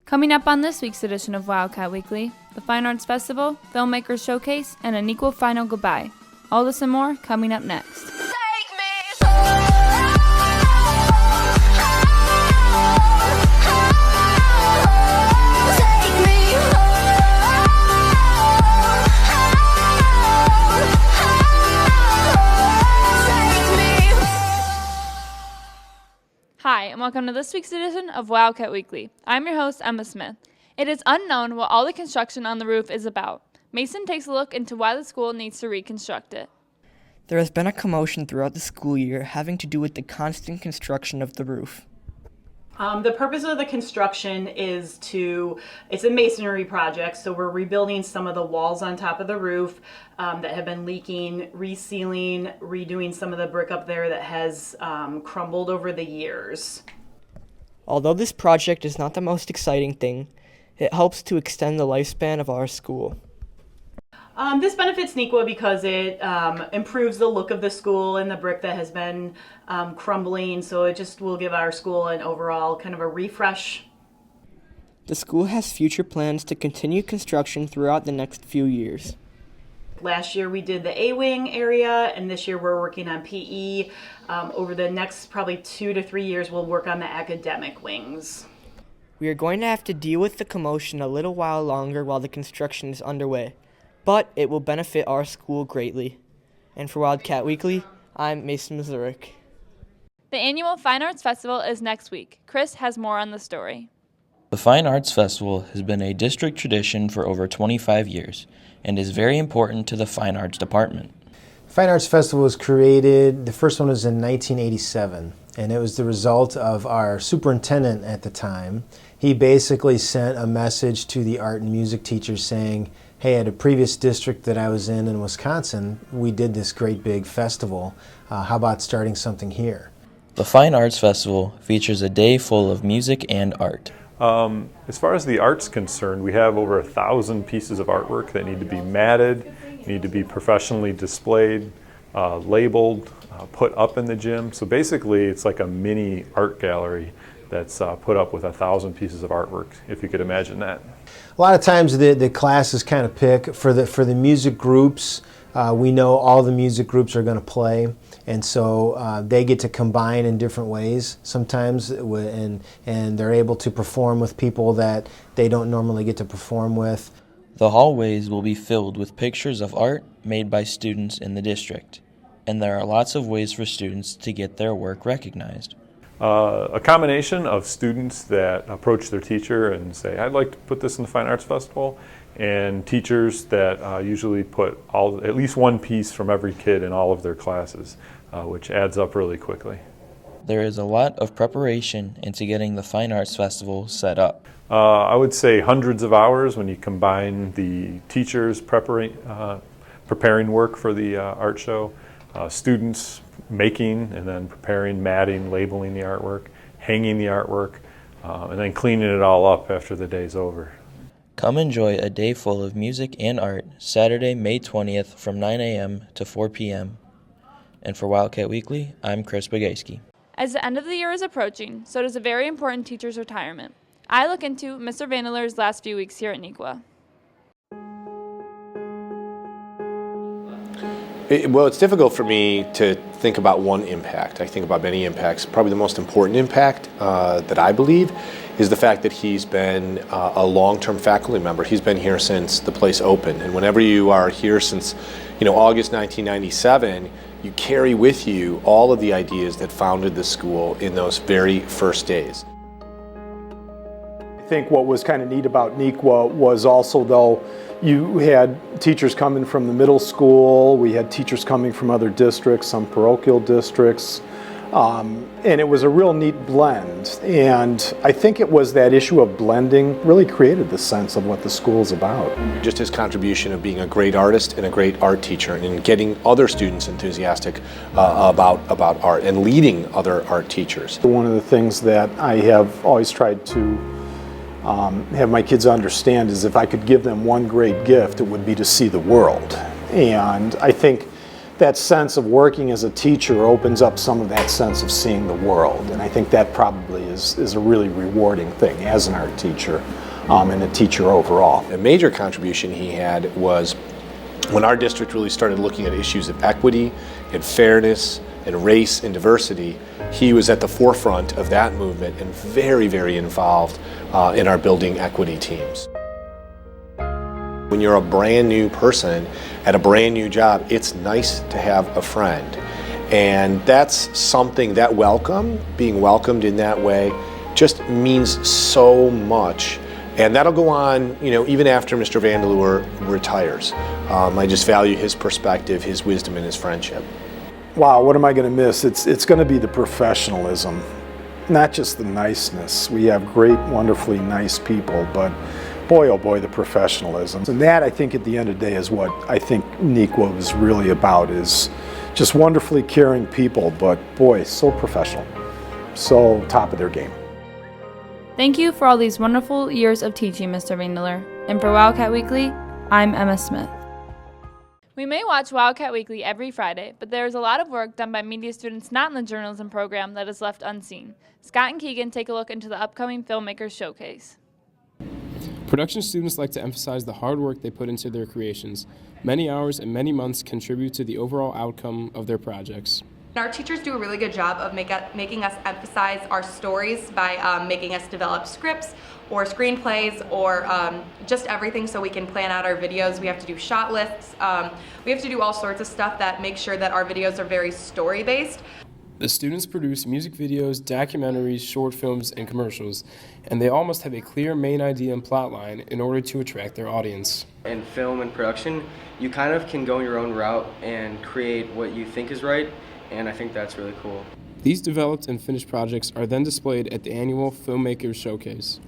Coming up on this week's edition of Wildcat Weekly, the Fine Arts Festival, Filmmaker Showcase, and an equal final goodbye. All this and more coming up next. Hi, and welcome to this week's edition of Wildcat Weekly. I'm your host, Emma Smith. It is unknown what all the construction on the roof is about. Mason takes a look into why the school needs to reconstruct it. There has been a commotion throughout the school year having to do with the constant construction of the roof. The purpose of the construction it's a masonry project, so we're rebuilding some of the walls on top of the roof that have been leaking, resealing, redoing some of the brick up there that has crumbled over the years. Although this project is not the most exciting thing, it helps to extend the lifespan of our school. This benefits Neuqua because it improves the look of the school and the brick that has been crumbling, so it just will give our school an overall kind of a refresh. The school has future plans to continue construction throughout the next few years. Last year we did the A-wing area, and this year we're working on PE. Over the next probably 2 to 3 years we'll work on the academic wings. We are going to have to deal with the commotion a little while longer while the construction is underway, but it will benefit our school greatly. And for Wildcat Weekly, I'm Mason Mazurek. The annual Fine Arts Festival is next week. Chris has more on the story. The Fine Arts Festival has been a district tradition for over 25 years and is very important to the Fine Arts Department. Fine Arts Festival was created, the first one was in 1987, and it was the result of our superintendent at the time. He basically sent a message to the art and music teachers saying, hey, at a previous district that I was in Wisconsin, we did this great big festival. How about starting something here? The Fine Arts Festival features a day full of music and art. As far as the art's concerned, we have over 1,000 pieces of artwork that need to be matted, need to be professionally displayed, labeled, put up in the gym. So basically it's like a mini art gallery that's put up with 1,000 pieces of artwork, if you could imagine that. A lot of times the classes kind of pick for the music groups. We know all the music groups are going to play, and so they get to combine in different ways sometimes, and they're able to perform with people that they don't normally get to perform with. The hallways will be filled with pictures of art made by students in the district, and there are lots of ways for students to get their work recognized. A combination of students that approach their teacher and say, I'd like to put this in the Fine Arts Festival, and teachers that usually put at least one piece from every kid in all of their classes, which adds up really quickly. There is a lot of preparation into getting the Fine Arts Festival set up. I would say hundreds of hours when you combine the teachers preparing work for the art show, students making and then preparing, matting, labeling the artwork, hanging the artwork, and then cleaning it all up after the day's over. Come enjoy a day full of music and art Saturday, May 20th from 9 a.m. to 4 p.m. And for Wildcat Weekly, I'm Chris Bagayski. As the end of the year is approaching, so does a very important teacher's retirement. I look into Mr. Vandeler's last few weeks here at Neuqua. Well, it's difficult for me to think about one impact. I think about many impacts. Probably the most important impact that I believe is the fact that he's been a long-term faculty member. He's been here since the place opened, and whenever you are here since August 1997, you carry with you all of the ideas that founded the school in those very first days. I think what was kind of neat about Neuqua was also, though, you had teachers coming from the middle school, we had teachers coming from other districts, some parochial districts, and it was a real neat blend. And I think it was that issue of blending really created the sense of what the school's about. Just his contribution of being a great artist and a great art teacher and getting other students enthusiastic about art and leading other art teachers. One of the things that I have always tried to have my kids understand is if I could give them one great gift, it would be to see the world. And I think that sense of working as a teacher opens up some of that sense of seeing the world. And I think that probably is a really rewarding thing as an art teacher and a teacher overall. A major contribution he had was when our district really started looking at issues of equity and fairness and race and diversity. He was at the forefront of that movement and very, very involved in our building equity teams. When you're a brand new person at a brand new job, it's nice to have a friend. And that's something, that welcome, being welcomed in that way, just means so much. And that'll go on, even after Mr. Vandeleur retires. I just value his perspective, his wisdom, and his friendship. Wow, what am I going to miss? It's going to be the professionalism, not just the niceness. We have great, wonderfully nice people, but boy, oh boy, the professionalism. And that, I think, at the end of the day is what I think Nequa is really about, is just wonderfully caring people, but boy, so professional, so top of their game. Thank you for all these wonderful years of teaching, Mr. Vandeleur. And for Wildcat Weekly, I'm Emma Smith. We may watch Wildcat Weekly every Friday, but there is a lot of work done by media students not in the journalism program that is left unseen. Scott and Keegan take a look into the upcoming Filmmaker Showcase. Production students like to emphasize the hard work they put into their creations. Many hours and many months contribute to the overall outcome of their projects. Our teachers do a really good job of making us emphasize our stories by making us develop scripts or screenplays or just everything so we can plan out our videos. We have to do shot lists. We have to do all sorts of stuff that makes sure that our videos are very story-based. The students produce music videos, documentaries, short films, and commercials, and they all must have a clear main idea and plot line in order to attract their audience. In film and production, you kind of can go your own route and create what you think is right, and I think that's really cool. These developed and finished projects are then displayed at the annual Filmmaker Showcase.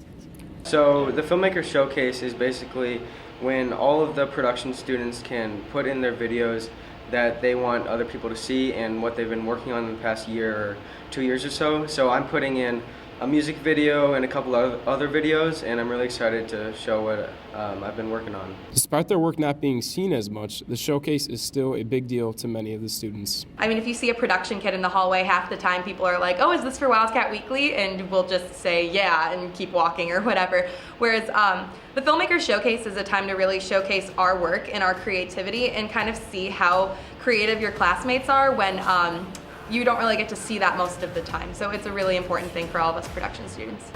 So the Filmmaker Showcase is basically when all of the production students can put in their videos that they want other people to see and what they've been working on in the past year or 2 years or so. So I'm putting in a music video and a couple of other videos, and I'm really excited to show what I've been working on. Despite their work not being seen as much, the showcase is still a big deal to many of the students. I mean, if you see a production kit in the hallway, half the time people are like, oh, is this for Wildcat Weekly? And we'll just say, yeah, and keep walking or whatever. Whereas the Filmmaker Showcase is a time to really showcase our work and our creativity and kind of see how creative your classmates are when you don't really get to see that most of the time. So it's a really important thing for all of us production students.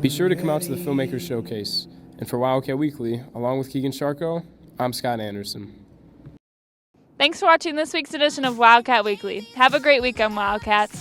Be sure to come out to the Filmmaker Showcase. And for Wildcat Weekly, along with Keegan Sharko, I'm Scott Anderson. Thanks for watching this week's edition of Wildcat Weekly. Have a great weekend, Wildcats.